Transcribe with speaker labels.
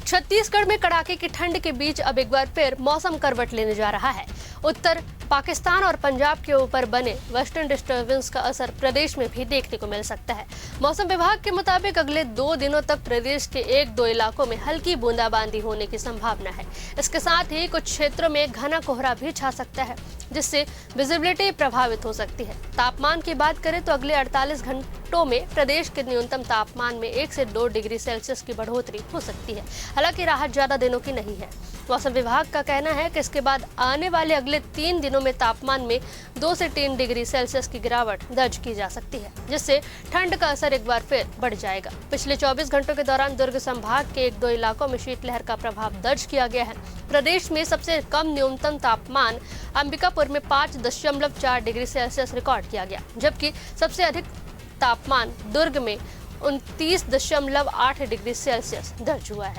Speaker 1: छत्तीसगढ़ में कड़ाके की ठंड के बीच अब एक बार फिर मौसम करवट लेने जा रहा है। उत्तर पाकिस्तान और पंजाब के ऊपर बने वेस्टर्न डिस्टर्बेंस का असर प्रदेश में भी देखने को मिल सकता है। मौसम विभाग के मुताबिक अगले 2 दिनों तक प्रदेश के 1-2 इलाकों में हल्की बूंदाबांदी होने की संभावना है। इसके साथ ही कुछ क्षेत्रों में घना कोहरा भी छा सकता है, जिससे विजिबिलिटी प्रभावित हो सकती है। तापमान की बात करें तो अगले 48 घंटों में प्रदेश के न्यूनतम तापमान में 1 से 2 डिग्री सेल्सियस की बढ़ोतरी हो सकती है। हालांकि राहत ज्यादा दिनों की नहीं है। मौसम विभाग का कहना है कि इसके बाद आने वाले अगले 3 दिनों में तापमान में 2 से 3 डिग्री सेल्सियस की गिरावट दर्ज की जा सकती है, जिससे ठंड का असर एक बार फिर बढ़ जाएगा। पिछले 24 घंटों के दौरान दुर्ग संभाग के 1-2 इलाकों में शीतलहर का प्रभाव दर्ज किया गया है। प्रदेश में सबसे कम न्यूनतम तापमान अंबिकापुर में 5.4 डिग्री सेल्सियस रिकॉर्ड किया गया, जबकि सबसे अधिक तापमान दुर्ग में 29.8 डिग्री सेल्सियस दर्ज हुआ है।